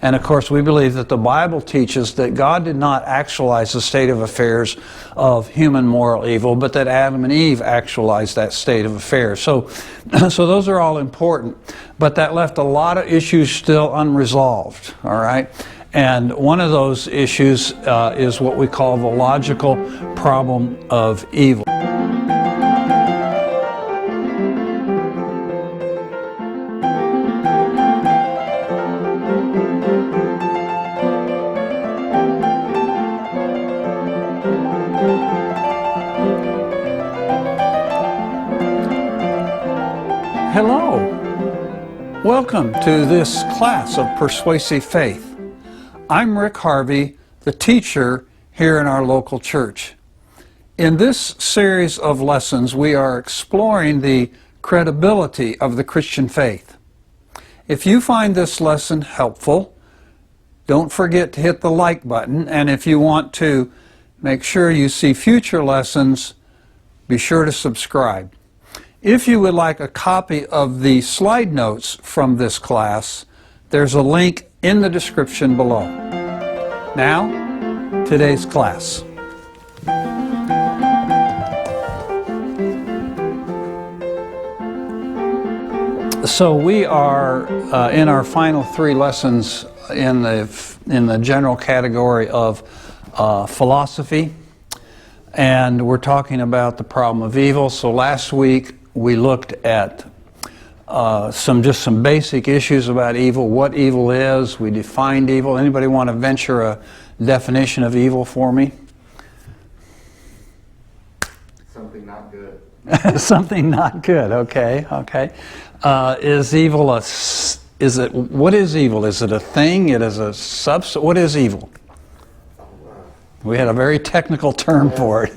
And of course, we believe that the Bible teaches that God did not actualize the state of affairs of human moral evil, but that Adam and Eve actualized that state of affairs. So those are all important, but that left a lot of issues still unresolved, all right? And one of those issues is what we call the logical problem of evil. Hello. Welcome to this class of Persuasive Faith. I'm Rick Harvey, the teacher here in our local church. In this series of lessons, we are exploring the credibility of the Christian faith. If you find this lesson helpful, don't forget to hit the like button, and if you want to make sure you see future lessons, be sure to subscribe. If you would like a copy of the slide notes from this class, there's a link in the description below. Now, today's class. So we are in our final three lessons in the general category of philosophy, and we're talking about the problem of evil. So last week we looked at some basic issues about evil, what evil is. We defined evil. Anybody want to venture a definition of evil for me? Something not good. Something not good. Okay. Is evil what is evil? Is it a thing? It is a substance? What is evil? We had a very technical term for it.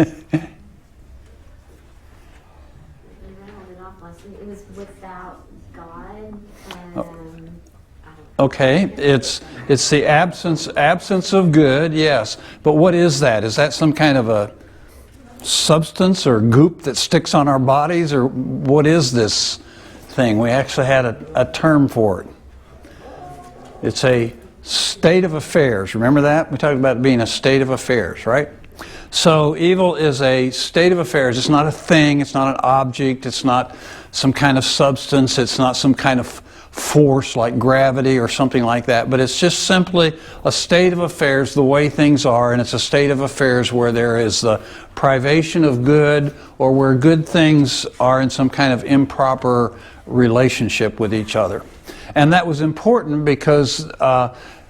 It was without God. Okay, it's the absence of good, yes. But what is that? Is that some kind of a substance or goop that sticks on our bodies, or what is this thing? We actually had a term for it. It's a state of affairs. Remember that? We talked about it being a state of affairs, right? So evil is a state of affairs. It's not a thing. It's not an object. It's not some kind of substance. It's not some kind of force like gravity or something like that. But it's just simply a state of affairs, the way things are. And it's a state of affairs where there is the privation of good, or where good things are in some kind of improper relationship with each other. And that was important because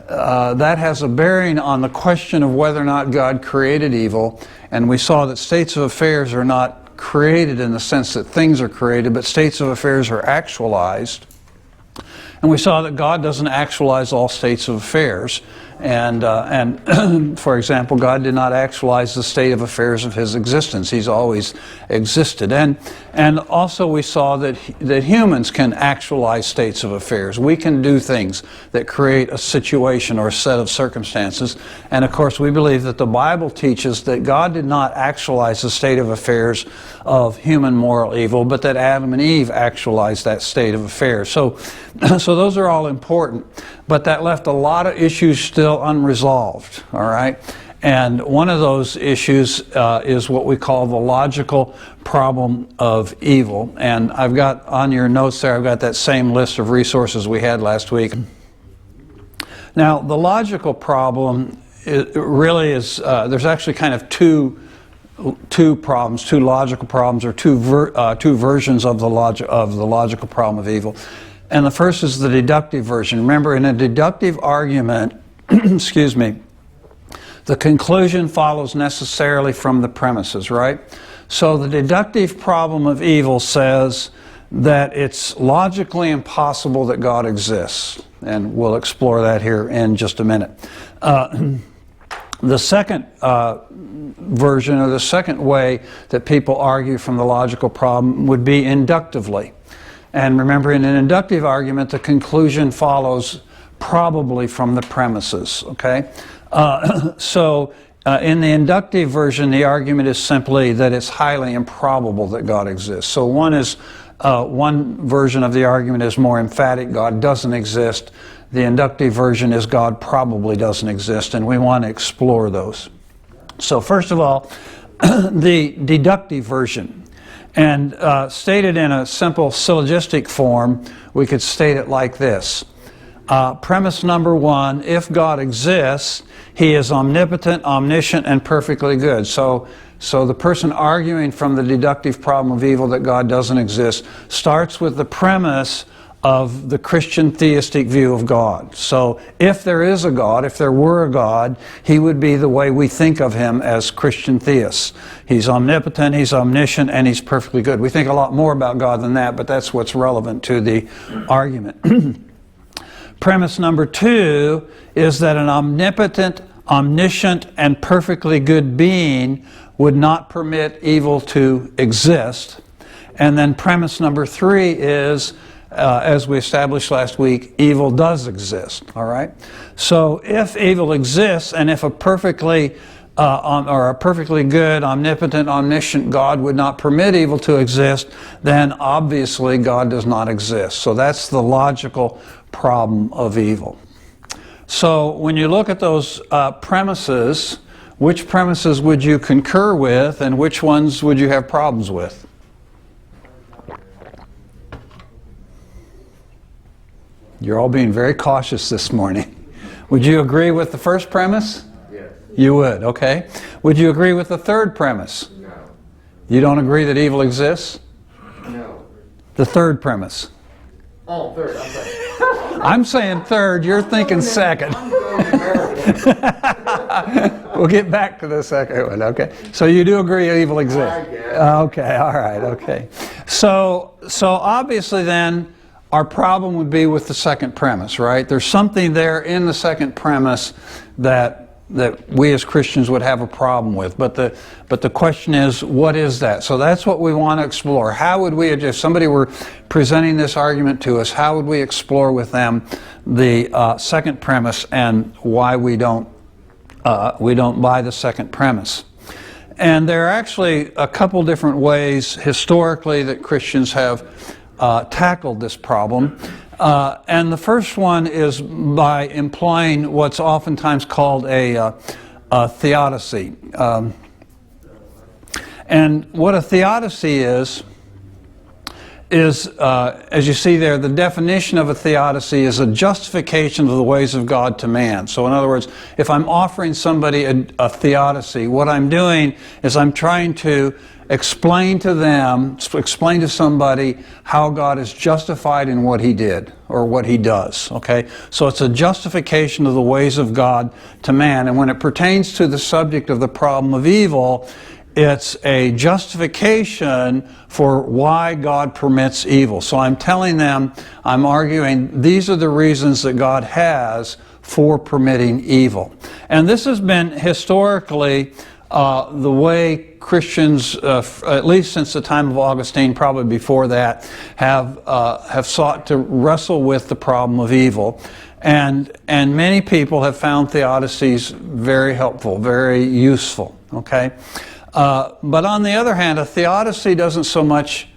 that has a bearing on the question of whether or not God created evil. And we saw that states of affairs are not created in the sense that things are created, but states of affairs are actualized. And we saw that God doesn't actualize all states of affairs. And for example, God did not actualize the state of affairs of His existence. He's always existed. And also we saw that humans can actualize states of affairs. We can do things that create a situation or a set of circumstances. And of course, we believe that the Bible teaches that God did not actualize the state of affairs of human moral evil, but that Adam and Eve actualized that state of affairs. So those are all important. But that left a lot of issues still unresolved, all right? And one of those issues is what we call the logical problem of evil. And I've got on your notes there, I've got that same list of resources we had last week. Now, the logical problem really is, there's actually kind of two problems, two logical problems, or two versions of the logical problem of evil. And the first is the deductive version. Remember, in a deductive argument, excuse me, the conclusion follows necessarily from the premises, right? So the deductive problem of evil says that it's logically impossible that God exists. And we'll explore that here in just a minute. The second version, or the second way that people argue from the logical problem, would be inductively. And remember, in an inductive argument, the conclusion follows probably from the premises, okay? In the inductive version, the argument is simply that it's highly improbable that God exists. So one version of the argument is more emphatic, God doesn't exist. The inductive version is God probably doesn't exist, and we want to explore those. So first of all, the deductive version. And stated in a simple syllogistic form, we could state it like this. Premise number one, if God exists, He is omnipotent, omniscient, and perfectly good. So the person arguing from the deductive problem of evil that God doesn't exist starts with the premise of the Christian theistic view of God. So if there is a God, if there were a God, He would be the way we think of Him as Christian theists. He's omnipotent, He's omniscient, and He's perfectly good. We think a lot more about God than that, but that's what's relevant to the argument. Premise number two is that an omnipotent, omniscient, and perfectly good being would not permit evil to exist. And then premise number three is, as we established last week, evil does exist. All right. So if evil exists, and if a perfectly good, omnipotent, omniscient God would not permit evil to exist, then obviously God does not exist. So that's the logical problem of evil. So when you look at those premises, which premises would you concur with, and which ones would you have problems with? You're all being very cautious this morning. Would you agree with the first premise? Yes. You would, okay. Would you agree with the third premise? No. You don't agree that evil exists? No. The third premise? Oh, third. I'm sorry. I'm saying third, you're thinking second. I'm going American. We'll get back to the second one, okay. So you do agree evil exists? I guess. Okay, all right, okay. So obviously then, our problem would be with the second premise, right? There's something there in the second premise that we as Christians would have a problem with. But the question is, what is that? So that's what we want to explore. How would we, if somebody were presenting this argument to us, how would we explore with them the second premise and why we don't buy the second premise? And there are actually a couple different ways historically that Christians have tackled this problem. And the first one is by employing what's oftentimes called a theodicy. And what a theodicy is, as you see there, the definition of a theodicy is a justification of the ways of God to man. So in other words, if I'm offering somebody a theodicy, what I'm doing is I'm trying to explain to somebody how God is justified in what He did or what He does, okay? So it's a justification of the ways of God to man. And when it pertains to the subject of the problem of evil, it's a justification for why God permits evil. So I'm telling them, I'm arguing, these are the reasons that God has for permitting evil. And this has been historically the way Christians, at least since the time of Augustine, probably before that, have sought to wrestle with the problem of evil. And many people have found theodicies very helpful, very useful, okay? But on the other hand, a theodicy doesn't so much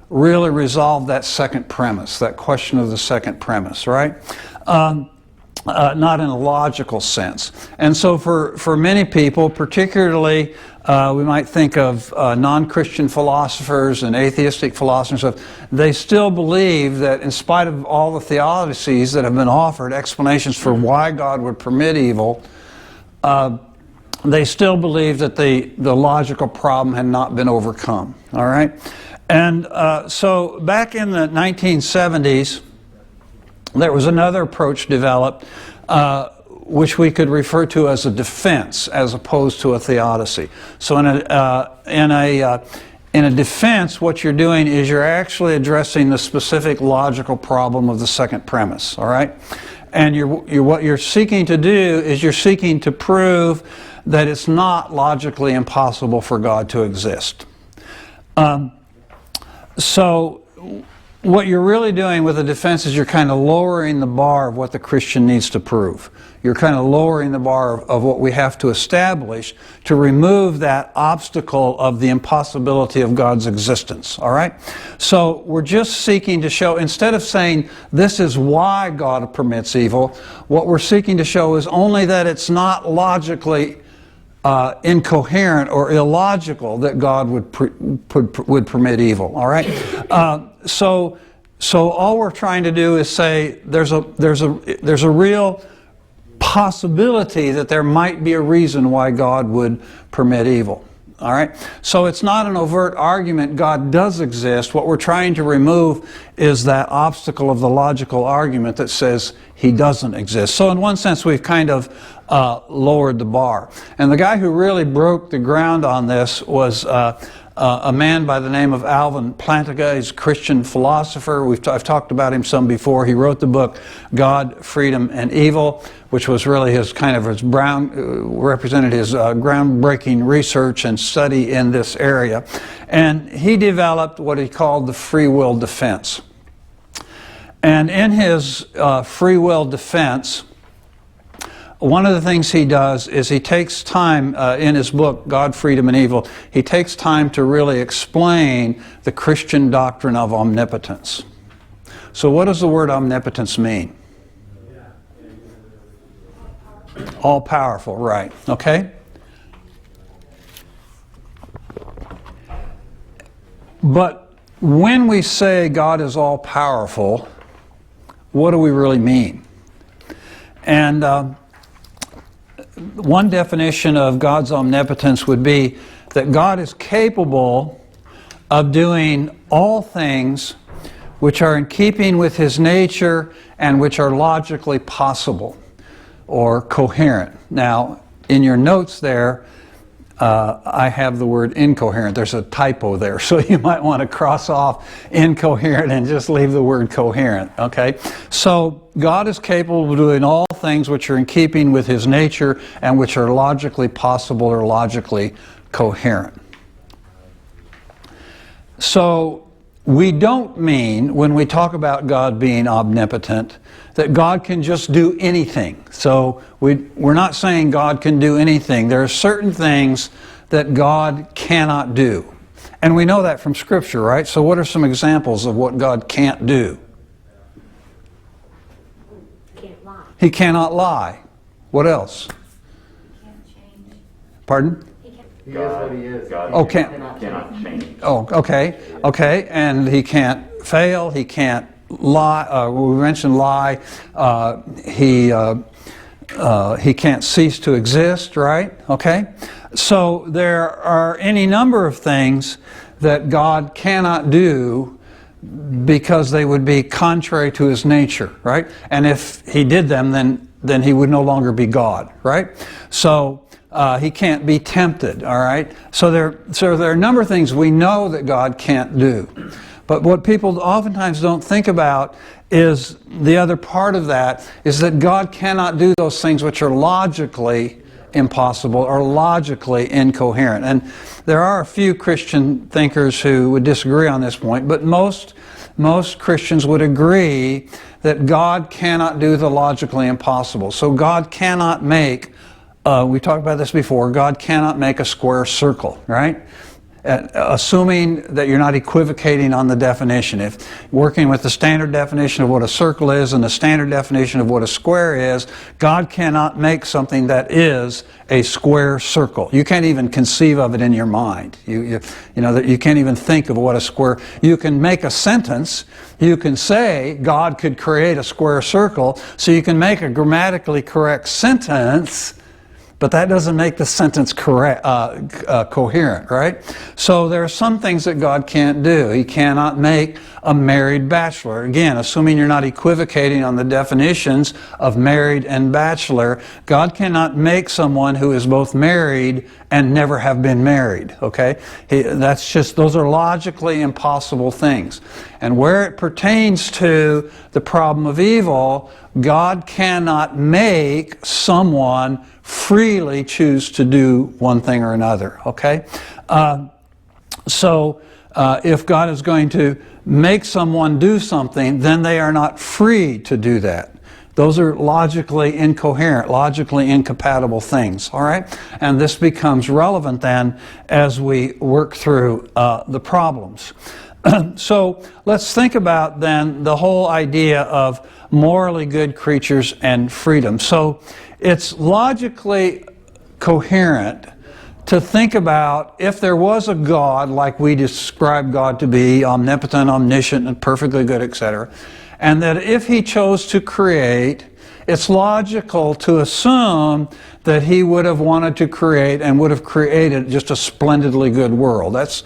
really resolve that second premise, that question of the second premise, right? Not in a logical sense. And so for many people, particularly we might think of non-Christian philosophers and atheistic philosophers, they still believe that in spite of all the theodicies that have been offered, explanations for why God would permit evil, they still believe that the logical problem had not been overcome. All right? And so back in the 1970s, there was another approach developed which we could refer to as a defense as opposed to a theodicy. So in a defense, what you're doing is you're actually addressing the specific logical problem of the second premise, all right? And what you're seeking to do is you're seeking to prove that it's not logically impossible for God to exist. So what you're really doing with the defense is you're kind of lowering the bar of what the Christian needs to prove. You're kind of lowering the bar of what we have to establish to remove that obstacle of the impossibility of God's existence. All right? So we're just seeking to show, instead of saying this is why God permits evil, what we're seeking to show is only that it's not logically incoherent or illogical that God would permit evil. All right, so all we're trying to do is say there's a real possibility that there might be a reason why God would permit evil. All right, so it's not an overt argument God does exist. What we're trying to remove is that obstacle of the logical argument that says He doesn't exist. So in one sense, we've kind of lowered the bar. And the guy who really broke the ground on this was a man by the name of Alvin Plantinga. He's a Christian philosopher. I've talked about him some before. He wrote the book God, Freedom, and Evil, which was really represented his groundbreaking research and study in this area. And he developed what he called the free will defense. And in his free will defense, one of the things he does is he takes time in his book, God, Freedom, and Evil, he takes time to really explain the Christian doctrine of omnipotence. So what does the word omnipotence mean? All powerful, right. Okay? But when we say God is all powerful, what do we really mean? And one definition of God's omnipotence would be that God is capable of doing all things which are in keeping with His nature and which are logically possible or coherent. Now, in your notes there, I have the word incoherent. There's a typo there, so you might want to cross off incoherent and just leave the word coherent, okay? So, God is capable of doing all things which are in keeping with His nature and which are logically possible or logically coherent. So, we don't mean, when we talk about God being omnipotent, that God can just do anything. So we're not saying God can do anything. There are certain things that God cannot do. And we know that from Scripture, right? So what are some examples of what God can't do? Can't lie. He cannot lie. What else? Can't change. Pardon? He is what He is. God Oh, cannot change. Oh, okay. Okay, and He can't fail. He can't lie. We mentioned lie. He can't cease to exist, right? Okay? So there are any number of things that God cannot do because they would be contrary to His nature, right? And if He did them, then He would no longer be God, right? So He can't be tempted, all right? So there are a number of things we know that God can't do. But what people oftentimes don't think about is the other part of that is that God cannot do those things which are logically impossible or logically incoherent. And there are a few Christian thinkers who would disagree on this point, but most Christians would agree that God cannot do the logically impossible. So God cannot make, we talked about this before, God cannot make a square circle, right? Assuming that you're not equivocating on the definition. If working with the standard definition of what a circle is and the standard definition of what a square is, God cannot make something that is a square circle. You can't even conceive of it in your mind. You know that you can't even think of what a square. You can make a sentence. You can say God could create a square circle, so you can make a grammatically correct sentence. But that doesn't make the sentence coherent, right? So there are some things that God can't do. He cannot make a married bachelor. Again, assuming you're not equivocating on the definitions of married and bachelor, God cannot make someone who is both married and never have been married, okay? Those are logically impossible things. And where it pertains to the problem of evil, God cannot make someone freely choose to do one thing or another, okay? So if God is going to make someone do something, then they are not free to do that. Those are logically incoherent, logically incompatible things, all right? And this becomes relevant then as we work through the problems. So let's think about then the whole idea of morally good creatures and freedom. So it's logically coherent to think about if there was a God like we describe God to be, omnipotent, omniscient, and perfectly good, etc., and that if he chose to create, it's logical to assume that he would have wanted to create and would have created just a splendidly good world. That's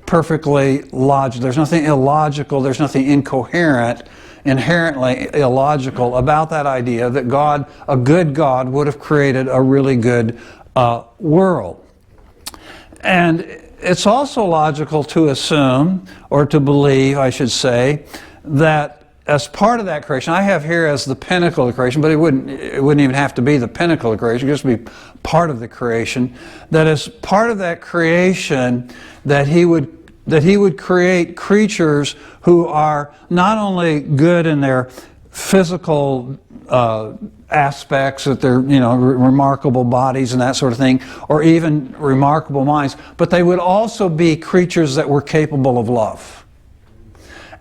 perfectly logical. There's nothing illogical, there's nothing incoherent, inherently illogical about that idea that God, a good God, would have created a really good world. And it's also logical to assume, or to believe, I should say, that as part of that creation, I have here as the pinnacle of creation, but it wouldn't even have to be the pinnacle of creation, it would just be part of the creation, that as part of that creation, that he would create creatures who are not only good in their physical aspects, that they're, remarkable bodies and that sort of thing, or even remarkable minds, but they would also be creatures that were capable of love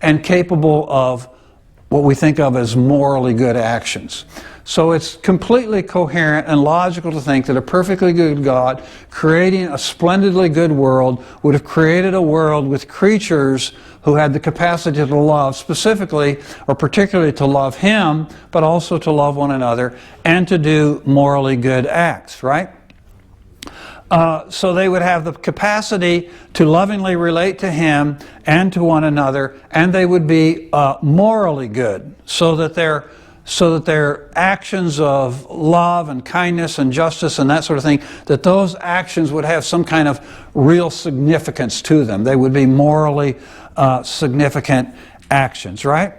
and capable of what we think of as morally good actions. So it's completely coherent and logical to think that a perfectly good God creating a splendidly good world would have created a world with creatures who had the capacity to love, specifically or particularly to love him, but also to love one another and to do morally good acts, right? So they would have the capacity to lovingly relate to him and to one another, and they would be morally good, so that their actions of love and kindness and justice and that sort of thing, that those actions would have some kind of real significance to them. They would be morally significant actions, right?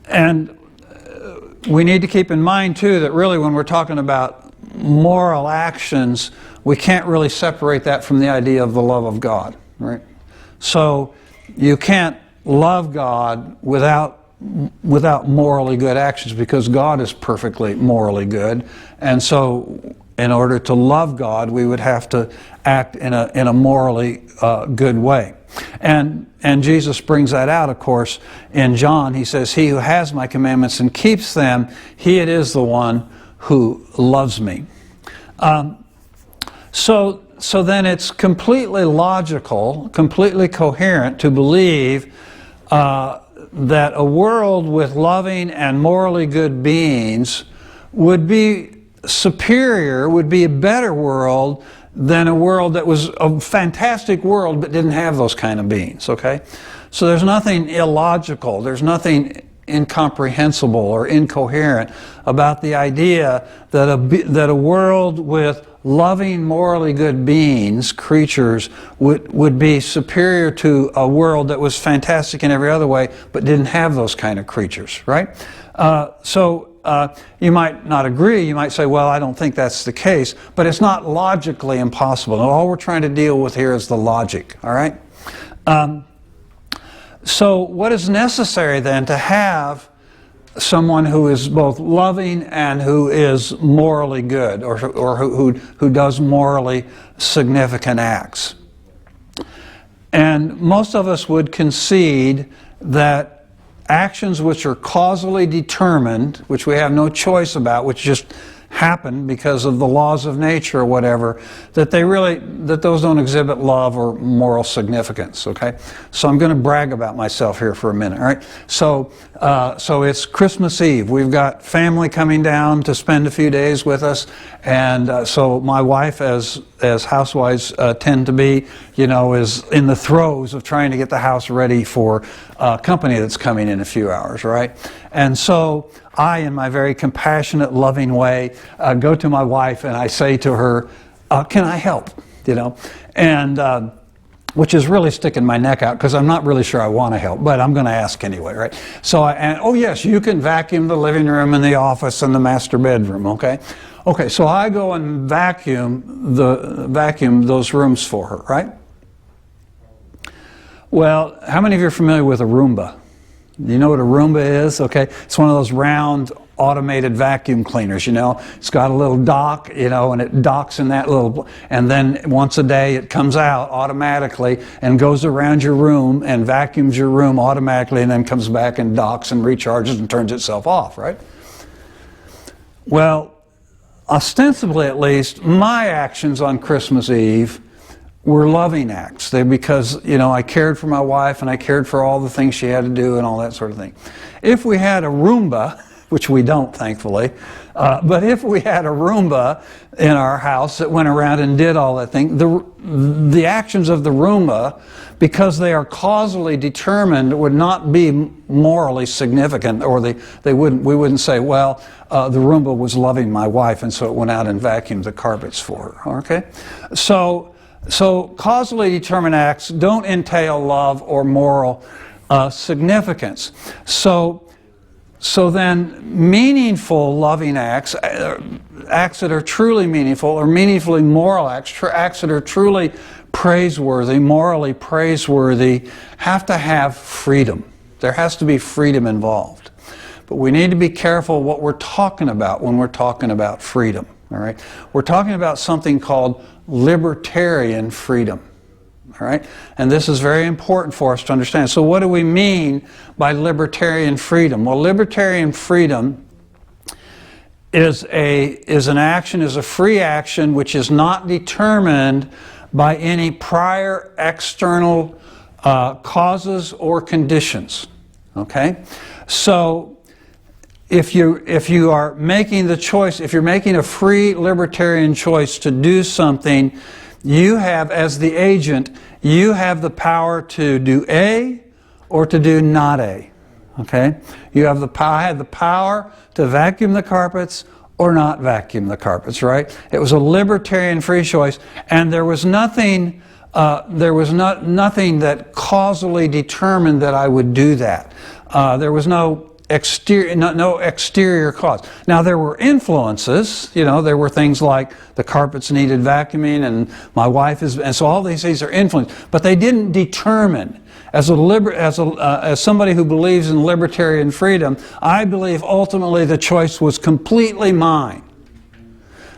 And we need to keep in mind too that really when we're talking about moral actions, we can't really separate that from the idea of the love of God, right? So you can't love God without morally good actions, because God is perfectly morally good, and so in order to love God, we would have to act in a morally good way. And Jesus brings that out, of course, in John. He says, "He who has my commandments and keeps them, he it is the one who loves me." So then it's completely logical, completely coherent to believe that a world with loving and morally good beings would be superior, would be a better world than a world that was a fantastic world but didn't have those kind of beings, okay? So there's nothing illogical, there's nothing incomprehensible or incoherent about the idea that a world with loving, morally good beings, creatures, would be superior to a world that was fantastic in every other way but didn't have those kind of creatures, right? So you might not agree, you might say, well, I don't think that's the case, but it's not logically impossible. And all we're trying to deal with here is the logic, all right? So what is necessary then to have someone who is both loving and who is morally good, or who does morally significant acts? And most of us would concede that actions which are causally determined, which we have no choice about, which just happen because of the laws of nature or whatever, that those don't exhibit love or moral significance, okay? So I'm going to brag about myself here for a minute, all right? So it's Christmas Eve. We've got family coming down to spend a few days with us, and so my wife, as housewives tend to be, is in the throes of trying to get the house ready for company that's coming in a few hours, right? And so I, in my very compassionate, loving way, go to my wife and I say to her, can I help? And which is really sticking my neck out because I'm not really sure I want to help, but I'm going to ask anyway, right? So, oh yes, you can vacuum the living room and the office and the master bedroom, okay? Okay, so I go and vacuum those rooms for her, right? Well, how many of you are familiar with a Roomba? You know what a Roomba is? Okay, it's one of those round automated vacuum cleaners, you know. It's got a little dock, you know, and it docks in that little, and then once a day it comes out automatically and goes around your room and vacuums your room automatically, and then comes back and docks and recharges and turns itself off, right? Well, ostensibly at least, my actions on Christmas Eve were loving acts. Because, you know, I cared for my wife and I cared for all the things she had to do and all that sort of thing. If we had a Roomba, which we don't, thankfully, but if we had a Roomba in our house that went around and did all that thing, the actions of the Roomba, because they are causally determined, would not be morally significant, or we wouldn't say, well, the Roomba was loving my wife and so it went out and vacuumed the carpets for her, okay? So causally determined acts don't entail love or moral significance. So then meaningful loving acts, acts that are truly meaningful, or meaningfully moral acts, acts that are truly praiseworthy, morally praiseworthy, have to have freedom. There has to be freedom involved. But we need to be careful what we're talking about when we're talking about freedom. All right? We're talking about something called libertarian freedom. All right? And this is very important for us to understand. So what do we mean by libertarian freedom? Well, libertarian freedom is a free action which is not determined by any prior external causes or conditions. Okay? So if you are making the choice, if you're making a free libertarian choice to do something, you have, as the agent, you have the power to do A or to do not A. Okay? You have I had the power to vacuum the carpets or not vacuum the carpets, right? It was a libertarian free choice, and there was nothing nothing that causally determined that I would do that. There was no exterior cause. Now there were influences, you know, there were things like the carpets needed vacuuming and my wife and so all these things are influenced, but they didn't determine. As somebody who believes in libertarian freedom, I believe ultimately the choice was completely mine.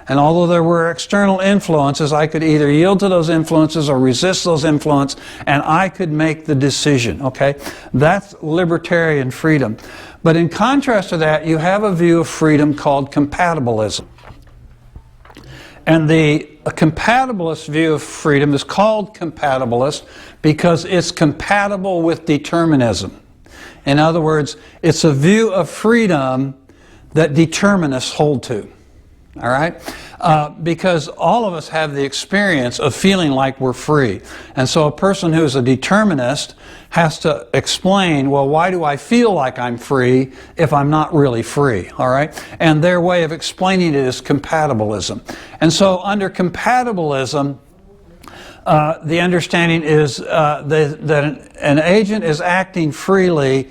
And although there were external influences, I could either yield to those influences or resist those influences, and I could make the decision, okay? That's libertarian freedom. But in contrast to that, you have a view of freedom called compatibilism. And a compatibilist view of freedom is called compatibilist because it's compatible with determinism. In other words, it's a view of freedom that determinists hold to. All right? Because all of us have the experience of feeling like we're free. And so a person who's a determinist has to explain, well, why do I feel like I'm free if I'm not really free? All right? And their way of explaining it is compatibilism. And so under compatibilism, the understanding is that an agent is acting freely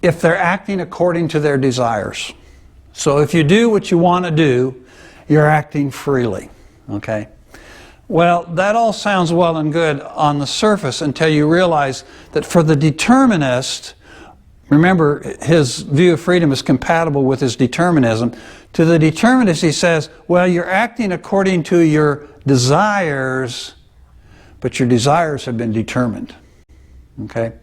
if they're acting according to their desires. So if you do what you want to do, you're acting freely. Okay? Well, that all sounds well and good on the surface until you realize that for the determinist, remember his view of freedom is compatible with his determinism. To the determinist he says, well, you're acting according to your desires, but your desires have been determined. Okay?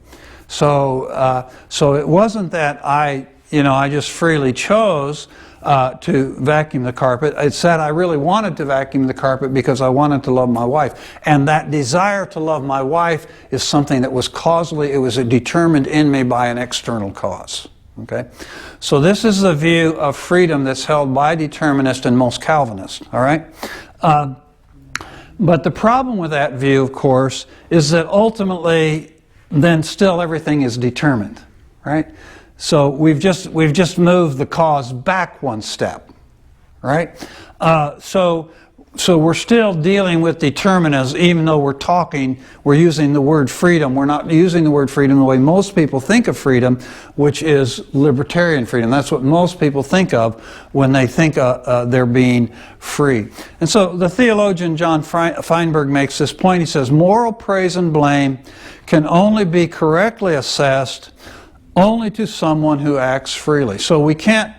So it wasn't that I just freely chose to vacuum the carpet. It said I really wanted to vacuum the carpet because I wanted to love my wife. And that desire to love my wife is something that was causally, it was determined in me by an external cause. Okay? So this is the view of freedom that's held by determinists and most Calvinists. All right? But the problem with that view, of course, is that ultimately then still everything is determined. Right? So we've just moved the cause back one step, right? So So we're still dealing with determinism, even though we're using the word freedom. We're not using the word freedom the way most people think of freedom, which is libertarian freedom. That's what most people think of when they think they're being free. And so the theologian John Feinberg makes this point. He says, moral praise and blame can only be correctly assessed only to someone who acts freely. So we can't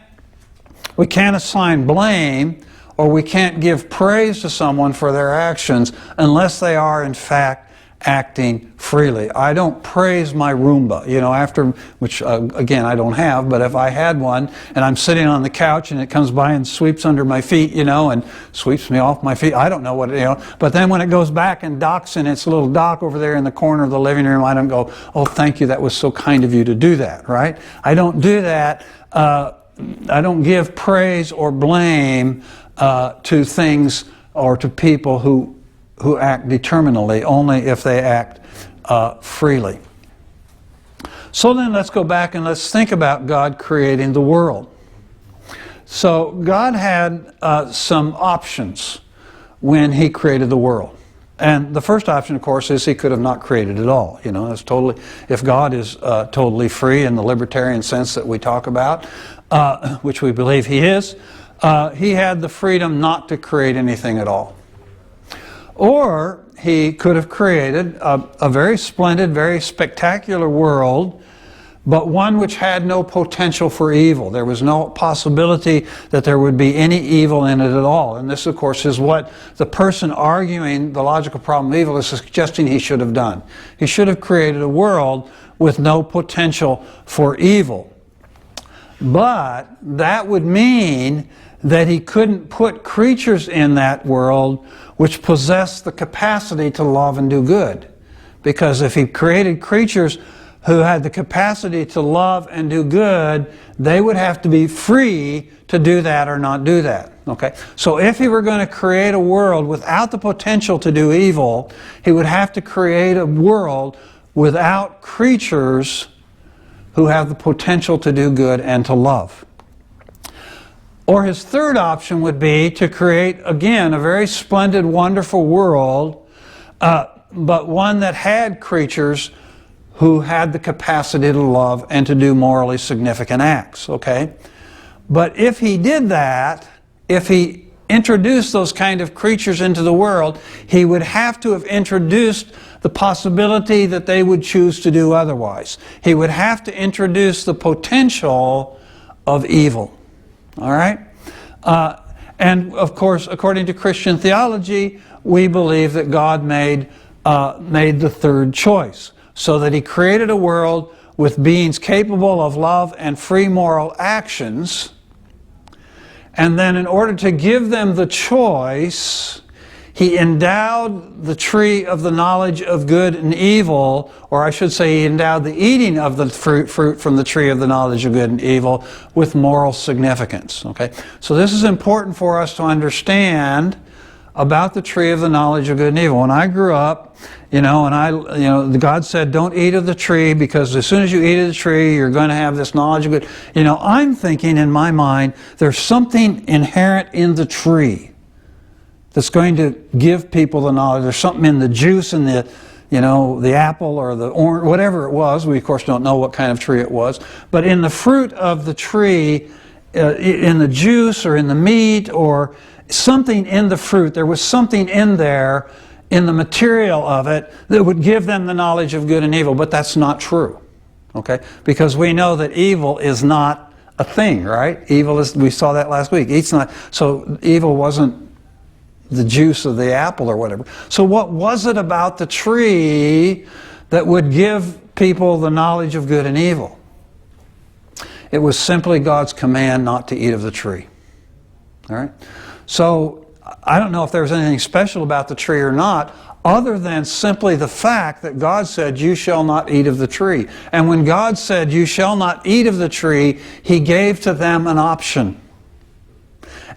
assign blame, or we can't give praise to someone for their actions unless they are in fact acting freely. I don't praise my Roomba, which again I don't have, but if I had one and I'm sitting on the couch and it comes by and sweeps under my feet, and sweeps me off my feet, I don't know what, but then when it goes back and docks in its little dock over there in the corner of the living room, I don't go, oh, thank you, that was so kind of you to do that, right? I don't do that. I don't give praise or blame to things or to people who act determinedly, only if they act freely. So then let's go back and let's think about God creating the world. So God had some options when He created the world. And the first option, of course, is He could have not created it all. That's totally, if God is totally free in the libertarian sense that we talk about, which we believe He is, He had the freedom not to create anything at all. Or He could have created a very splendid, very spectacular world, but one which had no potential for evil. There was no possibility that there would be any evil in it at all. And this, of course, is what the person arguing the logical problem of evil is suggesting he should have done. He should have created a world with no potential for evil. But that would mean that He couldn't put creatures in that world which possess the capacity to love and do good. Because if He created creatures who had the capacity to love and do good, they would have to be free to do that or not do that. Okay? So if He were going to create a world without the potential to do evil, He would have to create a world without creatures who have the potential to do good and to love. Or His third option would be to create, again, a very splendid, wonderful world, but one that had creatures who had the capacity to love and to do morally significant acts, okay? But if He did that, if He introduced those kind of creatures into the world, He would have to have introduced the possibility that they would choose to do otherwise. He would have to introduce the potential of evil. All right? And of course, according to Christian theology, we believe that God made the third choice, so that He created a world with beings capable of love and free moral actions, and then in order to give them the choice, He endowed the tree of the knowledge of good and evil, or I should say He endowed the eating of the fruit from the tree of the knowledge of good and evil with moral significance. Okay? So this is important for us to understand about the tree of the knowledge of good and evil. When I grew up, God said, don't eat of the tree, because as soon as you eat of the tree, you're going to have this knowledge of good. I'm thinking in my mind, there's something inherent in the tree that's going to give people the knowledge. There's something in the juice and the apple or the orange, whatever it was. We, of course, don't know what kind of tree it was. But in the fruit of the tree, in the juice or in the meat or something in the fruit, there was something in there, in the material of it, that would give them the knowledge of good and evil. But that's not true. Okay? Because we know that evil is not a thing, right? Evil is, we saw that last week. It's not, so evil wasn't the juice of the apple or whatever. So what was it about the tree that would give people the knowledge of good and evil? It was simply God's command not to eat of the tree. All right? So I don't know if there was anything special about the tree or not, other than simply the fact that God said, you shall not eat of the tree. And when God said, you shall not eat of the tree, He gave to them an option.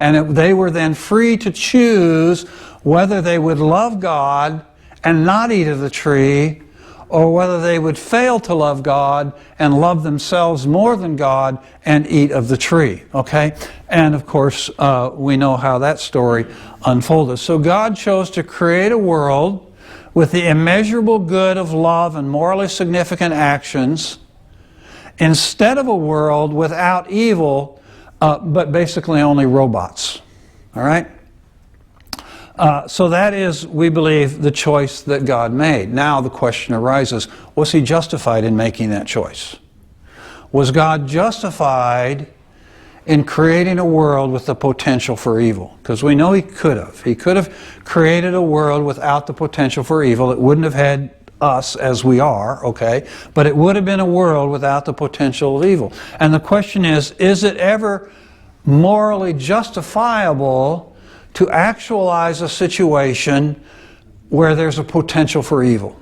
And they were then free to choose whether they would love God and not eat of the tree, or whether they would fail to love God and love themselves more than God and eat of the tree. Okay? And of course, we know how that story unfolded. So God chose to create a world with the immeasurable good of love and morally significant actions instead of a world without evil, but basically only robots. All right? So that is, we believe, the choice that God made. Now the question arises, was He justified in making that choice? Was God justified in creating a world with the potential for evil? Because we know He could have. He could have created a world without the potential for evil. It wouldn't have had us as we are, okay? But it would have been a world without the potential of evil. And the question is it ever morally justifiable to actualize a situation where there's a potential for evil?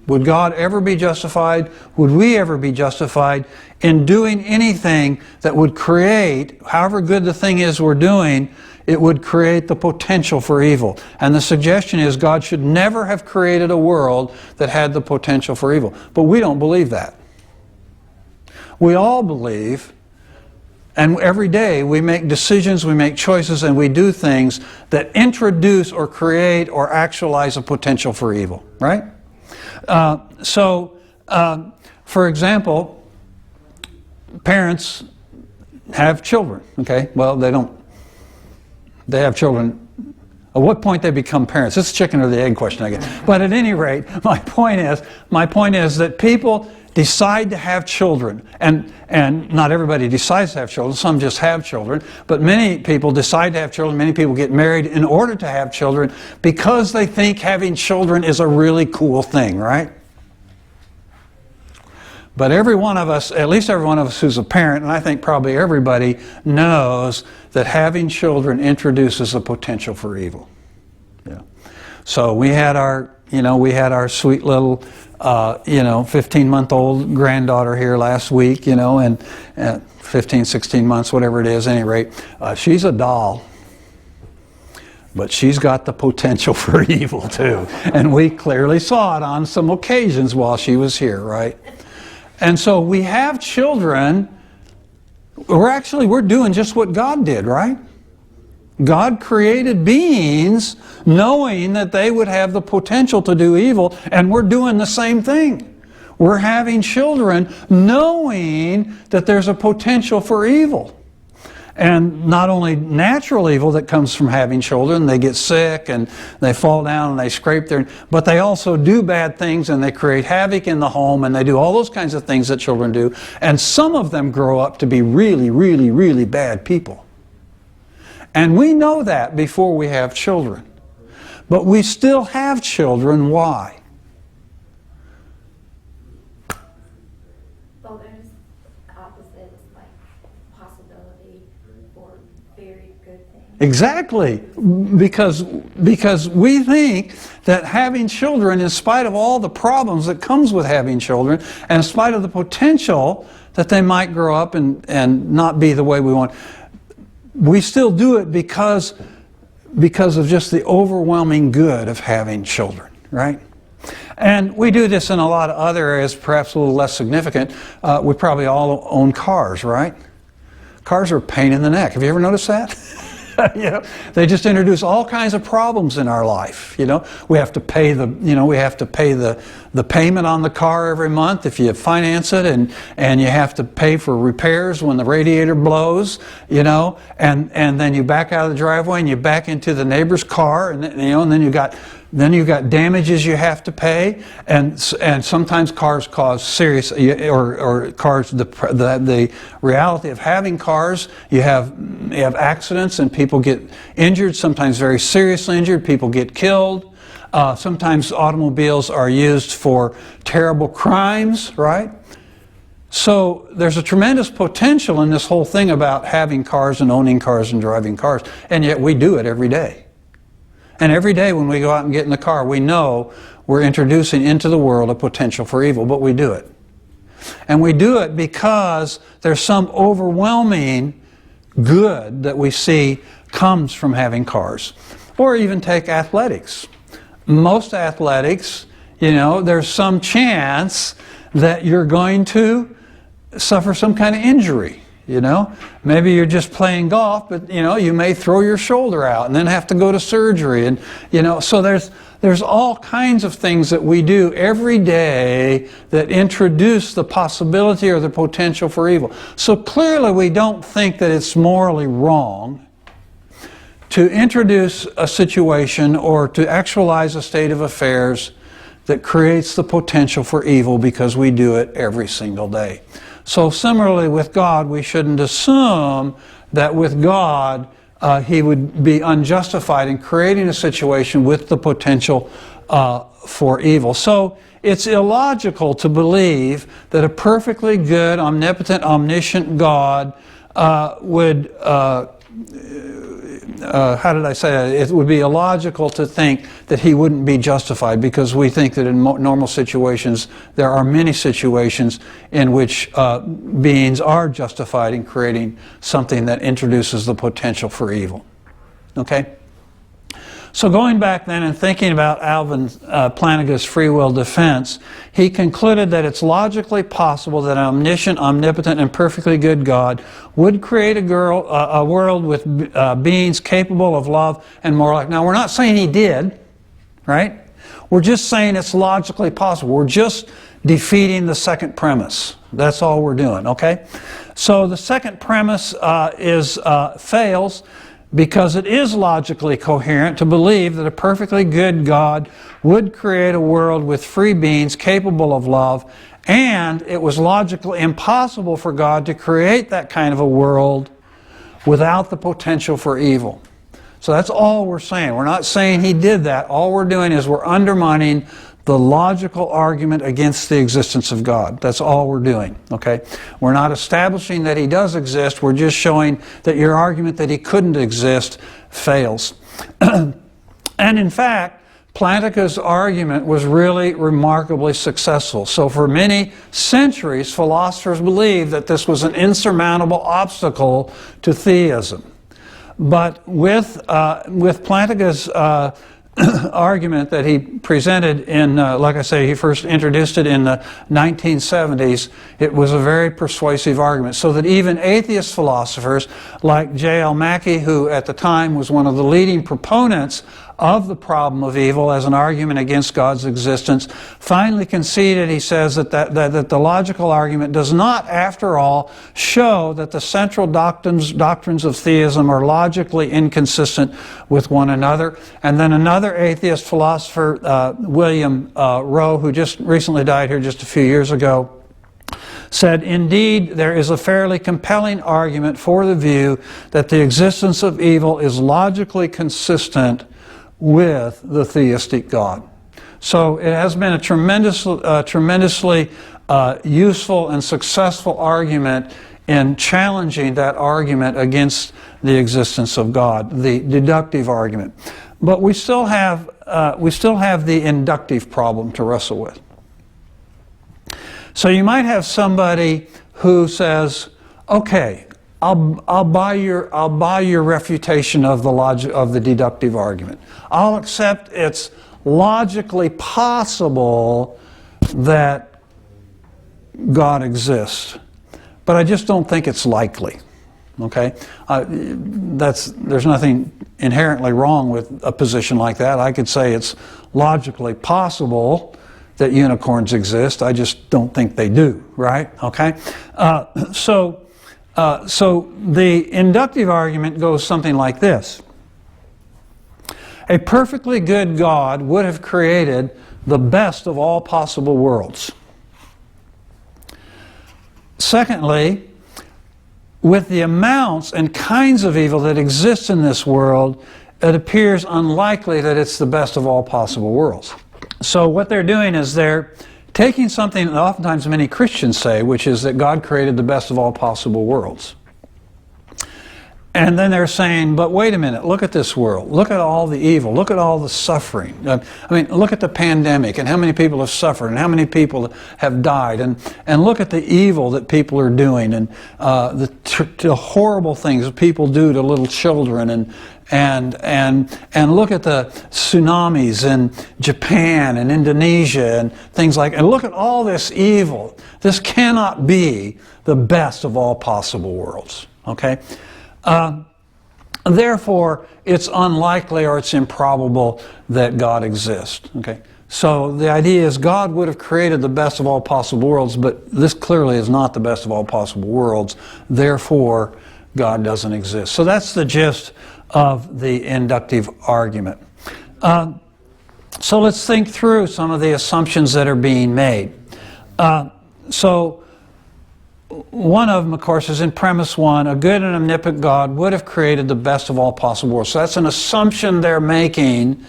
Would God ever be justified? Would we ever be justified in doing anything that would create, however good the thing is we're doing, it would create the potential for evil? And the suggestion is God should never have created a world that had the potential for evil. But we don't believe that. We all believe, and every day we make decisions, we make choices, and we do things that introduce or create or actualize a potential for evil, right? For example, parents have children, okay? Well, they don't. They have children. At what point they become parents? It's the chicken or the egg question, I guess. But at any rate, my point is that people decide to have children, and not everybody decides to have children. Some just have children, but many people decide to have children. Many people get married in order to have children because they think having children is a really cool thing, right? But every one of us, at least every one of us who's a parent, and I think probably everybody, knows that having children introduces a potential for evil. Yeah. So we had our sweet little 15-month-old granddaughter here last week, and 15, 16 months, whatever it is, at any rate. She's a doll. But she's got the potential for evil too. And we clearly saw it on some occasions while she was here, right? And so we have children. We're doing just what God did, right? God created beings knowing that they would have the potential to do evil, and we're doing the same thing. We're having children knowing that there's a potential for evil. And not only natural evil that comes from having children, they get sick and they fall down and they scrape but they also do bad things and they create havoc in the home and they do all those kinds of things that children do. And some of them grow up to be really, really, really bad people. And we know that before we have children. But we still have children. Why? Well, there's opposites, like possibility for very good things. Exactly. Because we think that having children, in spite of all the problems that comes with having children, and in spite of the potential that they might grow up and not be the way we want, we still do it because of just the overwhelming good of having children, right? And we do this in a lot of other areas, perhaps a little less significant. We probably all own cars, right? Cars are a pain in the neck. Have you ever noticed that? They just introduce all kinds of problems in our life. We have to pay the payment on the car every month if you finance it, and you have to pay for repairs when the radiator blows, and then you back out of the driveway and you back into the neighbor's car, and then you got damages you have to pay, and sometimes cars cause serious or cars. The reality of having cars, you have accidents and people get injured. Sometimes very seriously injured. People get killed. Sometimes automobiles are used for terrible crimes, right? So there's a tremendous potential in this whole thing about having cars and owning cars and driving cars, and yet we do it every day. And every day when we go out and get in the car, we know we're introducing into the world a potential for evil, but we do it. And we do it because there's some overwhelming good that we see comes from having cars. Or even take athletics. Most athletics you know, there's some chance that you're going to suffer some kind of injury. You know, maybe you're just playing golf, but you know, you may throw your shoulder out and then have to go to surgery. And you know, so there's all kinds of things that we do every day that introduce the possibility or the potential for evil. So clearly we don't think that it's morally wrong to introduce a situation or to actualize a state of affairs that creates the potential for evil, because we do it every single day. So similarly with God, we shouldn't assume that with God He would be unjustified in creating a situation with the potential for evil. So it's illogical to believe that a perfectly good, omnipotent, omniscient God would how did I say that? It would be illogical to think that He wouldn't be justified, because we think that in normal situations there are many situations in which beings are justified in creating something that introduces the potential for evil. Okay? So going back then and thinking about Alvin Plantinga's free will defense, he concluded that it's logically possible that an omniscient, omnipotent, and perfectly good God would create a world with beings capable of love and moral act. Now, we're not saying He did, right? We're just saying it's logically possible. We're just defeating the second premise. That's all we're doing, okay? So the second premise fails, because it is logically coherent to believe that a perfectly good God would create a world with free beings capable of love, and it was logically impossible for God to create that kind of a world without the potential for evil. So that's all we're saying. We're not saying He did that. All we're doing is we're undermining the logical argument against the existence of God. That's all we're doing, okay? We're not establishing that He does exist. We're just showing that your argument that He couldn't exist fails. And in fact, Plantinga's argument was really remarkably successful. So for many centuries, philosophers believed that this was an insurmountable obstacle to theism. But with Plantinga's argument that he presented in, like I say, he first introduced it in the 1970s, it was a very persuasive argument, so that even atheist philosophers like J.L. Mackie, who at the time was one of the leading proponents of the problem of evil as an argument against God's existence, finally conceded, he says, that the logical argument does not, after all, show that the central doctrines of theism are logically inconsistent with one another. And then another atheist philosopher, William Rowe, who just recently died here just a few years ago, said, indeed, there is a fairly compelling argument for the view that the existence of evil is logically consistent with the theistic God. So it has been a tremendously useful and successful argument in challenging that argument against the existence of God, the deductive argument. But we still have the inductive problem to wrestle with. So you might have somebody who says, okay, I'll buy your refutation of the deductive argument. I'll accept it's logically possible that God exists, but I just don't think it's likely. Okay, there's nothing inherently wrong with a position like that. I could say it's logically possible that unicorns exist. I just don't think they do. Right? Okay, so the inductive argument goes something like this. A perfectly good God would have created the best of all possible worlds. Secondly, with the amounts and kinds of evil that exist in this world, it appears unlikely that it's the best of all possible worlds. So what they're doing is they're taking something that oftentimes many Christians say, which is that God created the best of all possible worlds. And then they're saying, but wait a minute, look at this world. Look at all the evil. Look at all the suffering. I mean, look at the pandemic and how many people have suffered and how many people have died. And look at the evil that people are doing and the horrible things that people do to little children. And look at the tsunamis in Japan and Indonesia and things like that. And look at all this evil. This cannot be the best of all possible worlds. Okay? Therefore, it's unlikely or it's improbable that God exists. Okay? So the idea is God would have created the best of all possible worlds, but this clearly is not the best of all possible worlds. Therefore, God doesn't exist. So that's the gist of the inductive argument. So let's think through some of the assumptions that are being made. So one of them, of course, is in premise one, a good and omnipotent God would have created the best of all possible worlds. So that's an assumption they're making.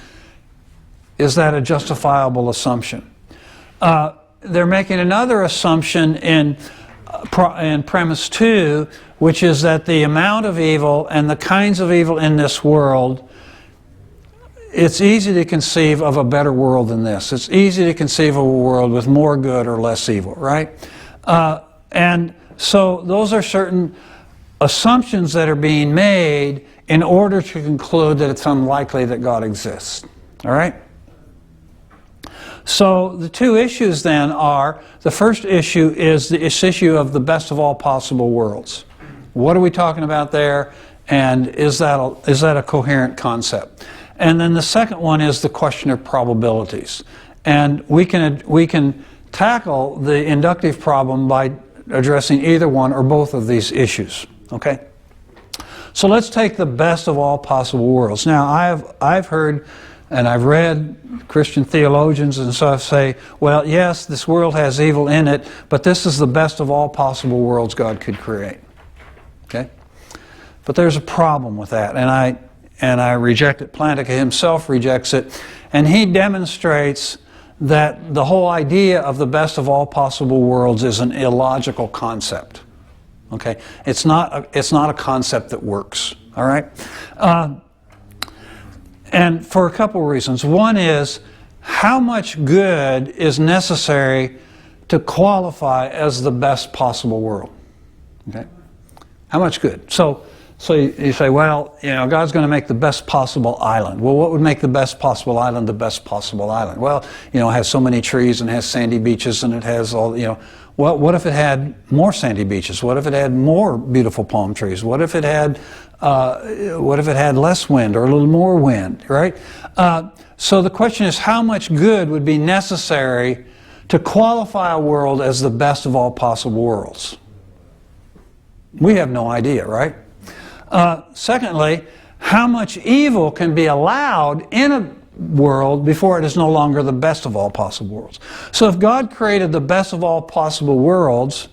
Is that a justifiable assumption? They're making another assumption in premise two, which is that the amount of evil and the kinds of evil in this world, it's easy to conceive of a better world than this. It's easy to conceive of a world with more good or less evil, right? And so those are certain assumptions that are being made in order to conclude that it's unlikely that God exists. All right? So the two issues then are, the first issue is this issue of the best of all possible worlds. What are we talking about there? And is that a coherent concept? And then the second one is the question of probabilities. And we can tackle the inductive problem by addressing either one or both of these issues. Okay? So let's take the best of all possible worlds. Now I've heard and I've read Christian theologians and stuff say, well, yes, this world has evil in it, but this is the best of all possible worlds God could create. Okay? But there's a problem with that, and I reject it. Plantinga himself rejects it, and he demonstrates that the whole idea of the best of all possible worlds is an illogical concept. Okay? It's not a concept that works. All right? And for a couple of reasons. One is, how much good is necessary to qualify as the best possible world? Okay? How much good? So you say, well, you know, God's going to make the best possible island. Well, what would make the best possible island the best possible island? Well, you know, it has so many trees and it has sandy beaches and it has all, you know. Well, what if it had more sandy beaches? What if it had more beautiful palm trees? What if it had less wind or a little more wind, right? So the question is, how much good would be necessary to qualify a world as the best of all possible worlds? We have no idea, right? Secondly, how much evil can be allowed in a world before it is no longer the best of all possible worlds? So if God created the best of all possible worlds,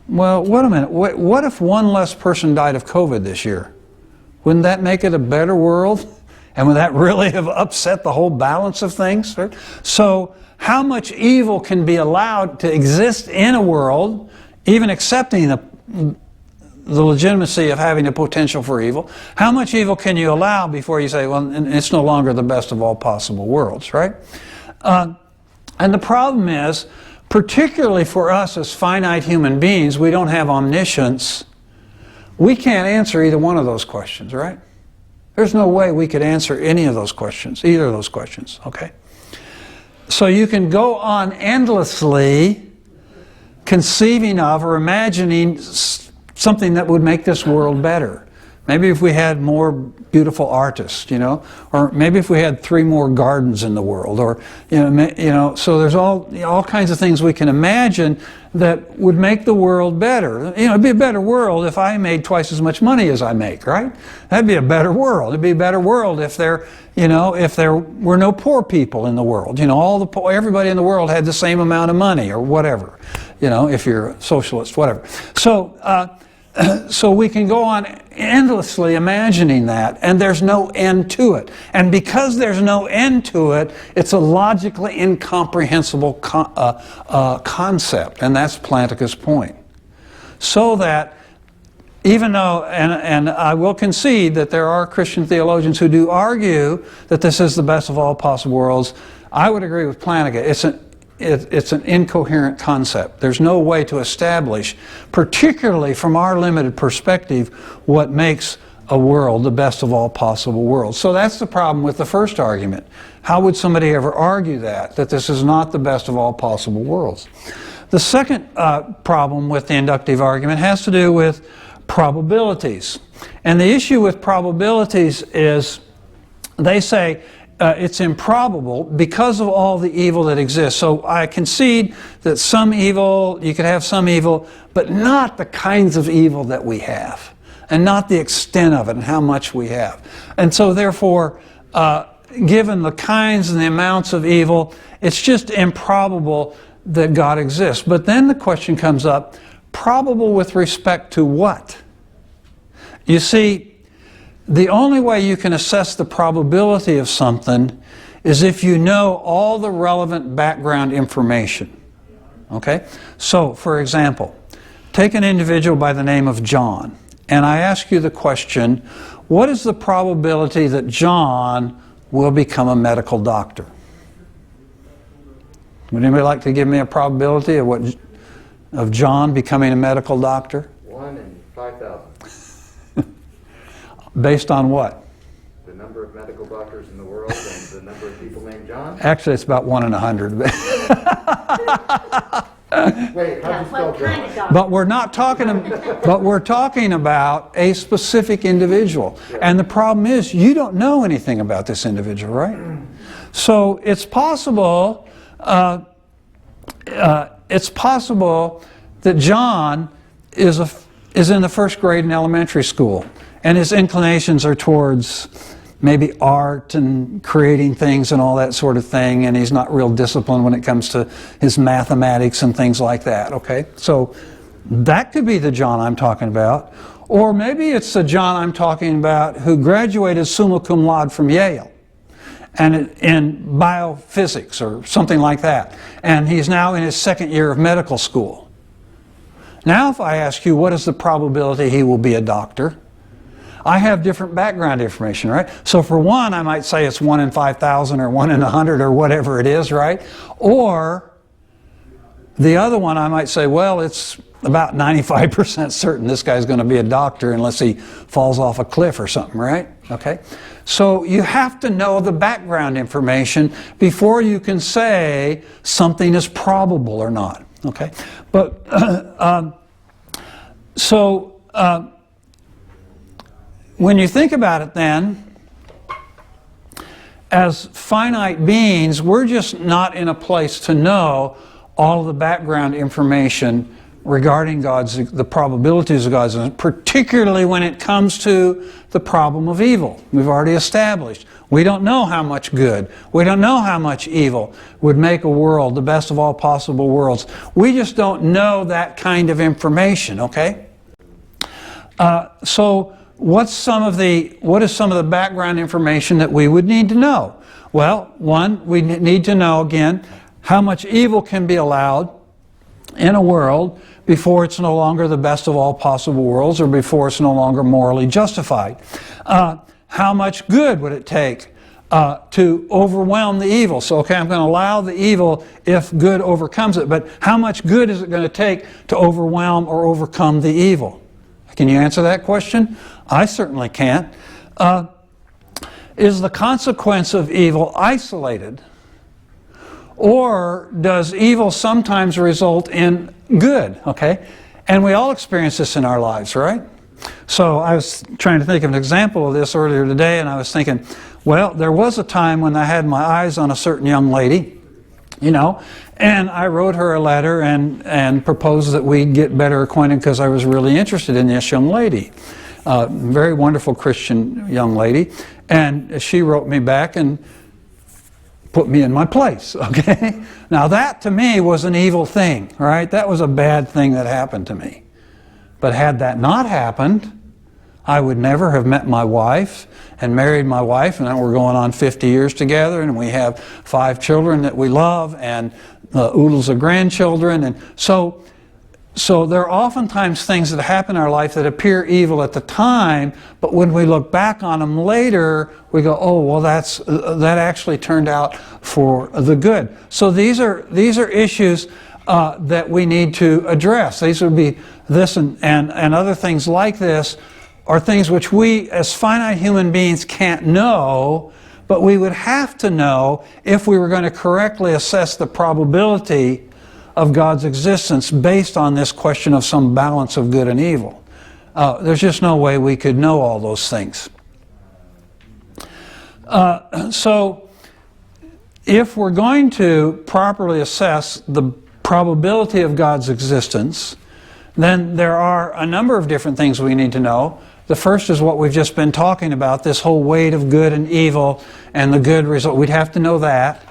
well, wait a minute. What if one less person died of COVID this year? Wouldn't that make it a better world? And would that really have upset the whole balance of things? Right? So how much evil can be allowed to exist in a world, even accepting the legitimacy of having the potential for evil? How much evil can you allow before you say, well, it's no longer the best of all possible worlds, right? And the problem is, particularly for us as finite human beings, we don't have omniscience. We can't answer either one of those questions, right? There's no way we could answer any of those questions, either of those questions, okay? So you can go on endlessly conceiving of or imagining something that would make this world better. Maybe if we had more beautiful artists, you know, or maybe if we had 3 more gardens in the world, or so there's all kinds of things we can imagine that would make the world better. You know, it'd be a better world if I made twice as much money as I make, right? That'd be a better world. It'd be a better world if there were no poor people in the world. You know, everybody in the world had the same amount of money or whatever. You know, if you're a socialist, whatever. So we can go on endlessly imagining that, and there's no end to it. And because there's no end to it, it's a logically incomprehensible concept, and that's Plantinga's point. So that even though, and I will concede that there are Christian theologians who do argue that this is the best of all possible worlds, I would agree with Plantinga. It's an incoherent concept. There's no way to establish, particularly from our limited perspective, what makes a world the best of all possible worlds. So that's the problem with the first argument. How would somebody ever argue that this is not the best of all possible worlds? The second problem with the inductive argument has to do with probabilities. And the issue with probabilities is they say it's improbable because of all the evil that exists. So I concede that some evil, you could have some evil, but not the kinds of evil that we have, and not the extent of it and how much we have. And so therefore, given the kinds and the amounts of evil, it's just improbable that God exists. But then the question comes up, probable with respect to what? You see, the only way you can assess the probability of something is if you know all the relevant background information. Okay? So, for example, take an individual by the name of John, and I ask you the question, what is the probability that John will become a medical doctor? Would anybody like to give me a probability of John becoming a medical doctor? 1 in 5,000. Based on what? The number of medical doctors in the world and the number of people named John? Actually, it's about 1 in 100. Wait, how do you spell John? But we're not talking. But we're talking about a specific individual, and the problem is you don't know anything about this individual, right? So it's possible. It's possible that John is in the first grade in elementary school, and his inclinations are towards maybe art and creating things and all that sort of thing, and he's not real disciplined when it comes to his mathematics and things like that, okay? So that could be the John I'm talking about. Or maybe it's the John I'm talking about who graduated summa cum laude from Yale, and in biophysics or something like that. And he's now in his second year of medical school. Now if I ask you what is the probability he will be a doctor, I have different background information, right? So for one, I might say it's 1 in 5,000 or 1 in 100 or whatever it is, right? Or the other one, I might say, well, it's about 95% certain this guy's going to be a doctor unless he falls off a cliff or something, right? Okay? So you have to know the background information before you can say something is probable or not, okay? But, when you think about it then, as finite beings, we're just not in a place to know all of the background information regarding the probabilities of God's existence, particularly when it comes to the problem of evil. We've already established. We don't know how much good, we don't know how much evil would make a world the best of all possible worlds. We just don't know that kind of information, okay? So what is some of the background information that we would need to know? Well, one, we need to know, again, how much evil can be allowed in a world before it's no longer the best of all possible worlds or before it's no longer morally justified. How much good would it take to overwhelm the evil? So, okay, I'm going to allow the evil if good overcomes it, but how much good is it going to take to overwhelm or overcome the evil? Can you answer that question? I certainly can't. Is the consequence of evil isolated? Or does evil sometimes result in good? Okay? And we all experience this in our lives, right? So I was trying to think of an example of this earlier today, and I was thinking, well, there was a time when I had my eyes on a certain young lady, you know, and I wrote her a letter and proposed that we get better acquainted because I was really interested in this young lady. Very wonderful Christian young lady. And she wrote me back and put me in my place, okay? Now that to me was an evil thing, right? That was a bad thing that happened to me. But had that not happened, I would never have met my wife and married my wife, and we're going on 50 years together, and we have 5 children that we love, and oodles of grandchildren. And so So there are oftentimes things that happen in our life that appear evil at the time, but when we look back on them later, we go, oh, well, that actually turned out for the good. So these are issues that we need to address. These would be this and other things like this are things which we as finite human beings can't know, but we would have to know if we were going to correctly assess the probability of God's existence based on this question of some balance of good and evil. There's just no way we could know all those things. So if we're going to properly assess the probability of God's existence, then there are a number of different things we need to know. The first is what we've just been talking about, this whole weight of good and evil and the good result. We'd have to know that.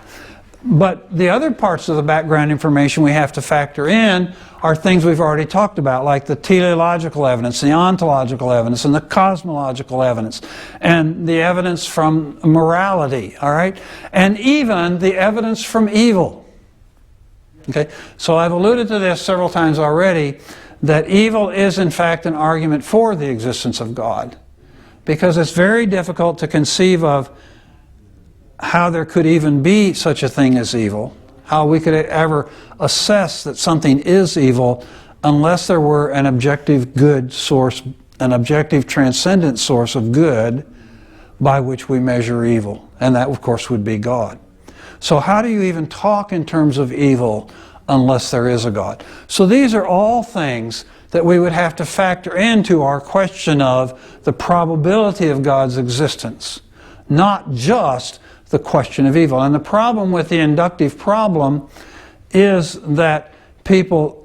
But the other parts of the background information we have to factor in are things we've already talked about, like the teleological evidence, the ontological evidence, and the cosmological evidence, and the evidence from morality, all right? And even the evidence from evil. Okay? So I've alluded to this several times already, that evil is in fact an argument for the existence of God, because it's very difficult to conceive of how there could even be such a thing as evil, how we could ever assess that something is evil unless there were an objective good source, an objective transcendent source of good by which we measure evil. And that, of course, would be God. So how do you even talk in terms of evil unless there is a God? So these are all things that we would have to factor into our question of the probability of God's existence, not just the question of evil. And the problem with the inductive problem is that people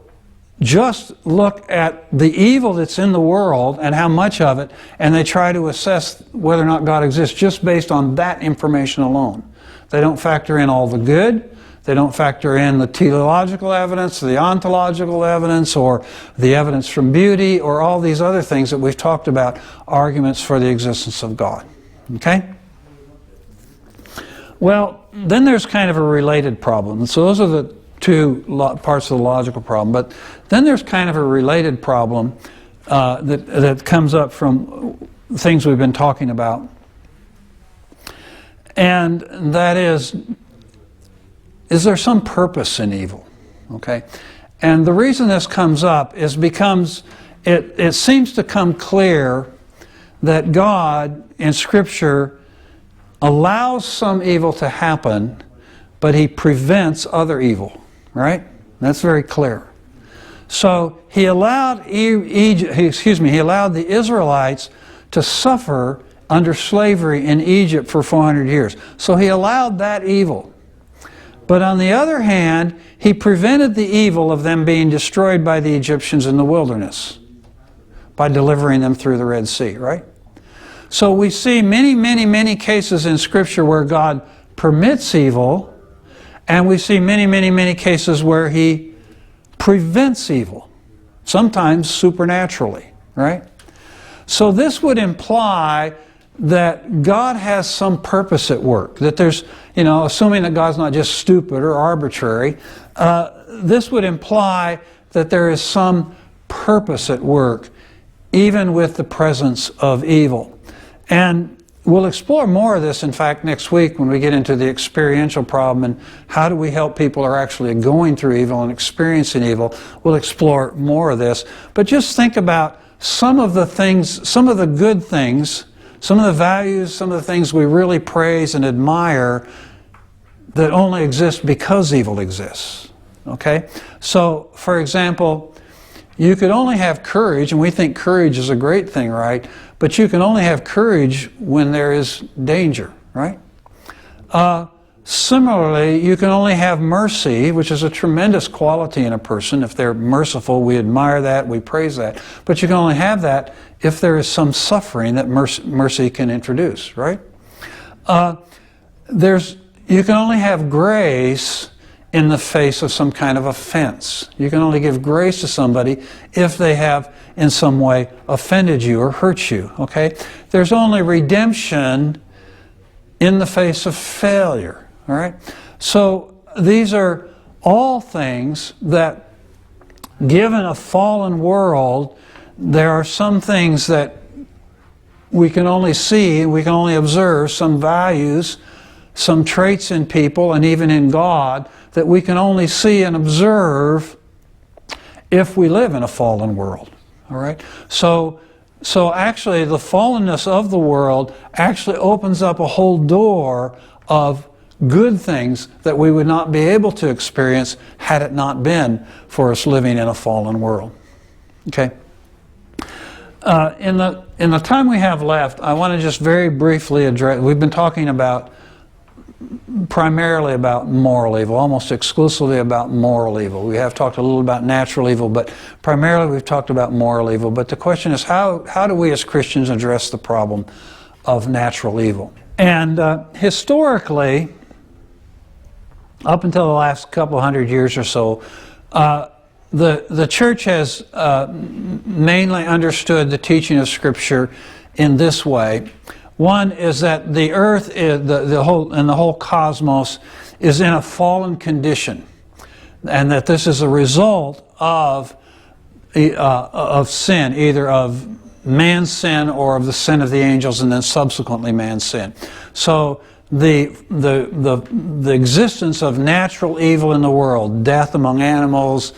just look at the evil that's in the world and how much of it, and they try to assess whether or not God exists just based on that information alone. They don't factor in all the good. They don't factor in the teleological evidence, the ontological evidence, or the evidence from beauty, or all these other things that we've talked about, arguments for the existence of God. Okay? Well, then there's kind of a related problem. So those are the two parts of the logical problem. But then there's kind of a related problem that comes up from things we've been talking about. And that is there some purpose in evil? Okay? And the reason this comes up is because it seems to come clear that God in Scripture allows some evil to happen, but He prevents other evil, right? That's very clear. So He allowed He allowed the Israelites to suffer under slavery in Egypt for 400 years. So He allowed that evil. But on the other hand, He prevented the evil of them being destroyed by the Egyptians in the wilderness by delivering them through the Red Sea, right? So we see many, many, many cases in Scripture where God permits evil, and we see many, many, many cases where He prevents evil, sometimes supernaturally, right? So this would imply that God has some purpose at work, that there's, assuming that God's not just stupid or arbitrary, this would imply that there is some purpose at work, even with the presence of evil. And we'll explore more of this, in fact, next week when we get into the experiential problem and how do we help people who are actually going through evil and experiencing evil. We'll explore more of this. But just think about some of the things, some of the good things, some of the values, some of the things we really praise and admire that only exist because evil exists. Okay? So, for example, you could only have courage, and we think courage is a great thing, right? But you can only have courage when there is danger, right? Similarly, you can only have mercy, which is a tremendous quality in a person. If they're merciful, we admire that, we praise that. But you can only have that if there is some suffering that mercy can introduce, right? You can only have grace in the face of some kind of offense. You can only give grace to somebody if they have in some way offended you or hurt you, okay? There's only redemption in the face of failure, all right? So these are all things that given a fallen world, there are some things that we can only see, we can only observe, some values, some traits in people, and even in God, that we can only see and observe if we live in a fallen world. All right? So actually, the fallenness of the world actually opens up a whole door of good things that we would not be able to experience had it not been for us living in a fallen world. Okay? In the time we have left, I want to just very briefly address, we've been talking about primarily about moral evil, almost exclusively about moral evil. We have talked a little about natural evil, but primarily we've talked about moral evil. But the question is, how do we as Christians address the problem of natural evil? And historically, up until the last couple hundred years or so, the church has mainly understood the teaching of Scripture in this way. One is that the earth, the whole cosmos, is in a fallen condition, and that this is a result of sin, either of man's sin or of the sin of the angels, and then subsequently man's sin. So the existence of natural evil in the world, death among animals,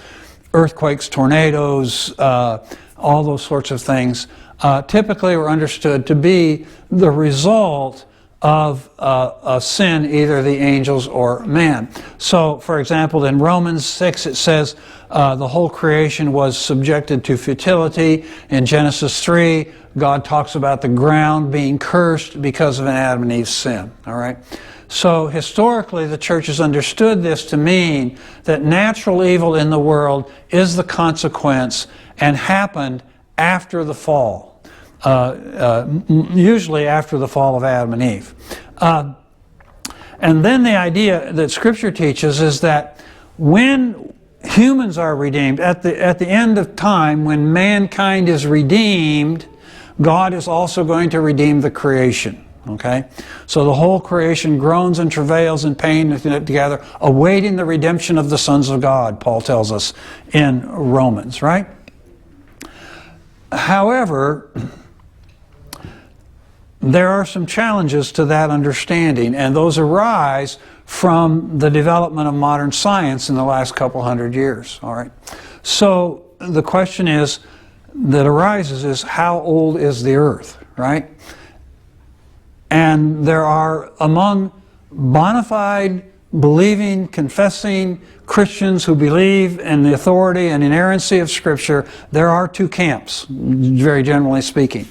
earthquakes, tornadoes, all those sorts of things, typically were understood to be the result of sin, either the angels or man. So, for example, in Romans 6 it says the whole creation was subjected to futility. In Genesis 3, God talks about the ground being cursed because of an Adam and Eve's sin. All right? So historically, the church has understood this to mean that natural evil in the world is the consequence and happened after the fall. Usually after the fall of Adam and Eve. And then the idea that Scripture teaches is that when humans are redeemed, at the end of time, when mankind is redeemed, God is also going to redeem the creation. Okay? So the whole creation groans and travails in pain together, awaiting the redemption of the sons of God, Paul tells us in Romans, right? However, there are some challenges to that understanding, and those arise from the development of modern science in the last couple hundred years. All right. So the question that arises is, how old is the earth, right? And there are, among bona fide, believing, confessing Christians who believe in the authority and inerrancy of Scripture, there are two camps, very generally speaking.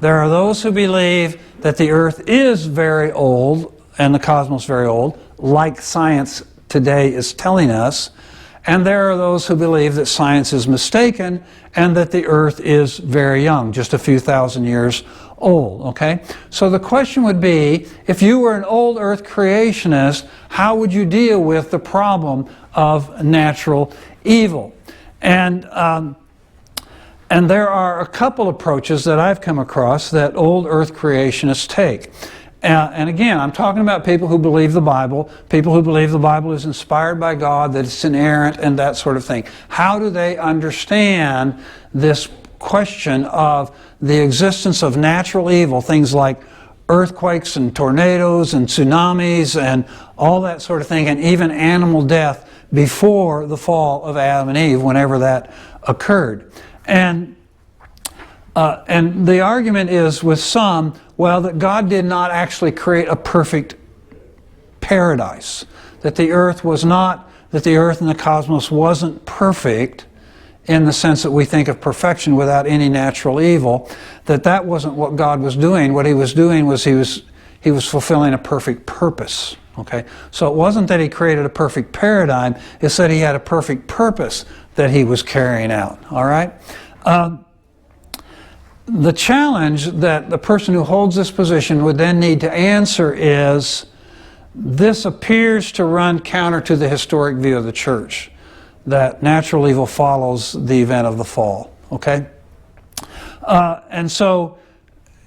There are those who believe that the earth is very old and the cosmos very old, like science today is telling us. And there are those who believe that science is mistaken and that the earth is very young, just a few thousand years old. Okay? So the question would be, if you were an old earth creationist, how would you deal with the problem of natural evil? And there are a couple approaches that I've come across that old earth creationists take. And again, I'm talking about people who believe the Bible, people who believe the Bible is inspired by God, that it's inerrant and that sort of thing. How do they understand this question of the existence of natural evil, things like earthquakes and tornadoes and tsunamis and all that sort of thing, and even animal death before the fall of Adam and Eve, whenever that occurred? And the argument is with some, well, that God did not actually create a perfect paradise, that the earth and the cosmos wasn't perfect in the sense that we think of perfection without any natural evil, that wasn't what God was doing. What He was doing was He was fulfilling a perfect purpose. Okay, so it wasn't that He created a perfect paradigm; it's that He had a perfect purpose that He was carrying out. All right. The challenge that the person who holds this position would then need to answer is, this appears to run counter to the historic view of the church, that natural evil follows the event of the fall. Okay? And so,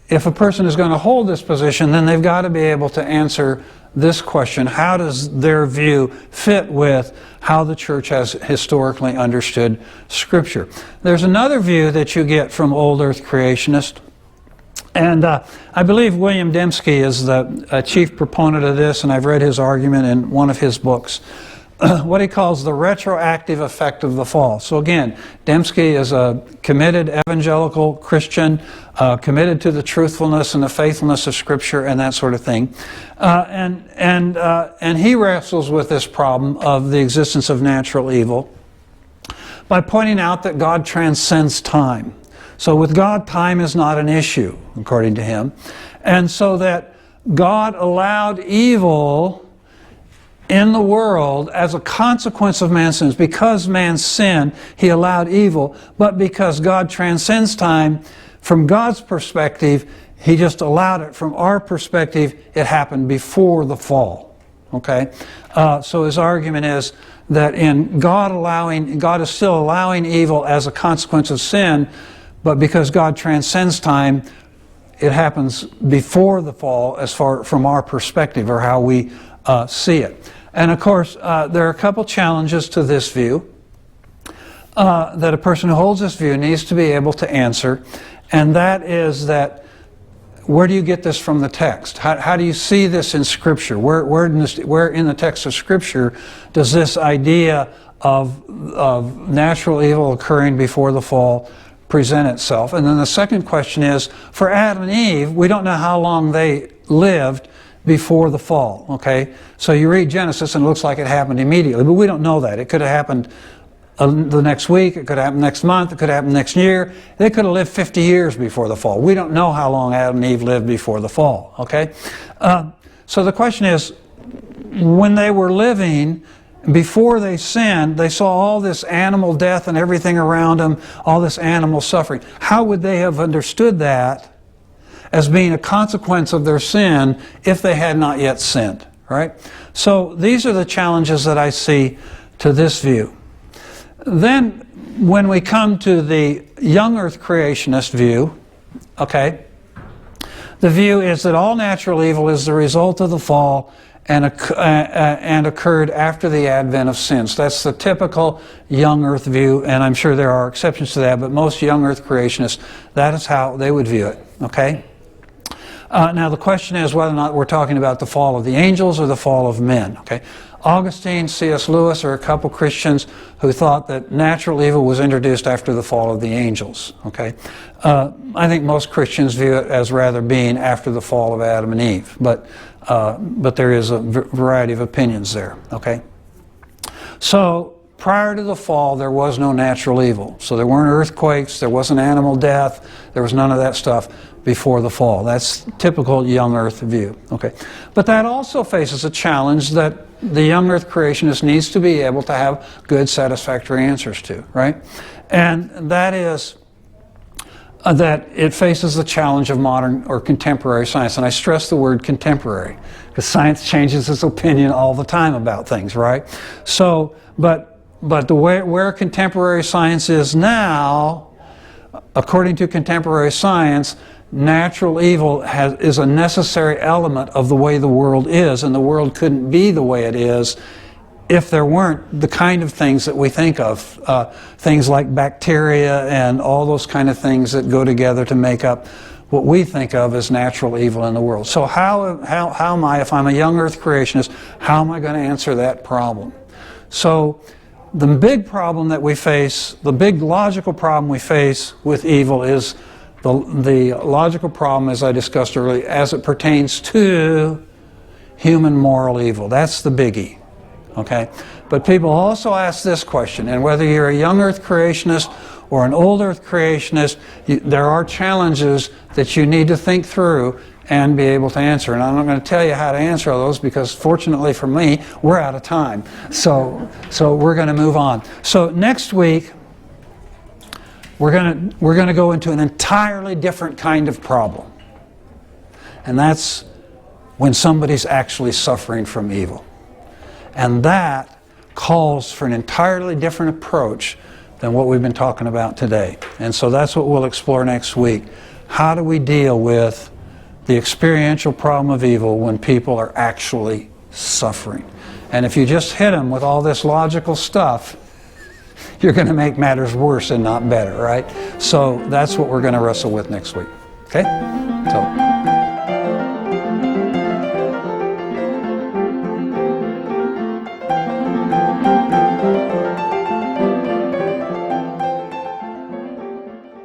if a person is going to hold this position, then they've got to be able to answer this question: how does their view fit with how the church has historically understood Scripture? There's another view that you get from old earth creationists, and I believe William Dembski is the chief proponent of this, and I've read his argument in one of his books. What he calls the retroactive effect of the fall. So again, Dembski is a committed evangelical Christian, committed to the truthfulness and the faithfulness of Scripture and that sort of thing. And he wrestles with this problem of the existence of natural evil by pointing out that God transcends time. So with God, time is not an issue, according to him. And so that God allowed evil in the world as a consequence of man's sins. Because man sinned, he allowed evil, but because God transcends time, from God's perspective, he just allowed it. From our perspective, it happened before the fall. Okay? So his argument is that in God is still allowing evil as a consequence of sin, but because God transcends time, it happens before the fall as far from our perspective, or how we see it. And of course, there are a couple challenges to this view that a person who holds this view needs to be able to answer, and that is that, where do you get this from the text? How do you see this in Scripture? Where in the text of Scripture does this idea of natural evil occurring before the fall present itself? And then the second question is, for Adam and Eve, we don't know how long they lived before the fall, okay? So you read Genesis and it looks like it happened immediately, but we don't know that. It could have happened the next week, it could happen next month, it could happen next year. They could have lived 50 years before the fall. We don't know how long Adam and Eve lived before the fall, okay? So the question is, when they were living, before they sinned, they saw all this animal death and everything around them, all this animal suffering. How would they have understood that as being a consequence of their sin if they had not yet sinned, right? So these are the challenges that I see to this view. Then when we come to the young earth creationist view, okay, the view is that all natural evil is the result of the fall and occurred after the advent of sin. So that's the typical young earth view, and I'm sure there are exceptions to that, but most young earth creationists, that is how they would view it, okay? Now the question is whether or not we're talking about the fall of the angels or the fall of men. Okay, Augustine, C.S. Lewis are a couple Christians who thought that natural evil was introduced after the fall of the angels. Okay, I think most Christians view it as rather being after the fall of Adam and Eve, but there is a variety of opinions there. Okay, so prior to the fall, there was no natural evil. So there weren't earthquakes, there wasn't animal death, there was none of that stuff before the fall. That's typical young earth view. Okay, but that also faces a challenge that the young earth creationist needs to be able to have good, satisfactory answers to, right? And that is that it faces the challenge of modern or contemporary science. And I stress the word contemporary, because science changes its opinion all the time about things, right? So, but the way where contemporary science is now, according to contemporary science, natural evil is a necessary element of the way the world is, and the world couldn't be the way it is if there weren't the kind of things that we think of, things like bacteria and all those kind of things that go together to make up what we think of as natural evil in the world. So how am I, if I'm a young earth creationist, how am I going to answer that problem? So the big problem that we face, the big logical problem we face with evil is the logical problem, as I discussed earlier, as it pertains to human moral evil. That's the biggie. Okay? But people also ask this question, and whether you're a young earth creationist or an old earth creationist, there are challenges that you need to think through and be able to answer. And I'm not going to tell you how to answer all those, because fortunately for me, we're out of time. So we're going to move on. So next week, we're going to go into an entirely different kind of problem. And that's when somebody's actually suffering from evil. And that calls for an entirely different approach than what we've been talking about today. And so that's what we'll explore next week. How do we deal with the experiential problem of evil when people are actually suffering. And if you just hit them with all this logical stuff, you're going to make matters worse and not better, right? So that's what we're going to wrestle with next week. Okay? So.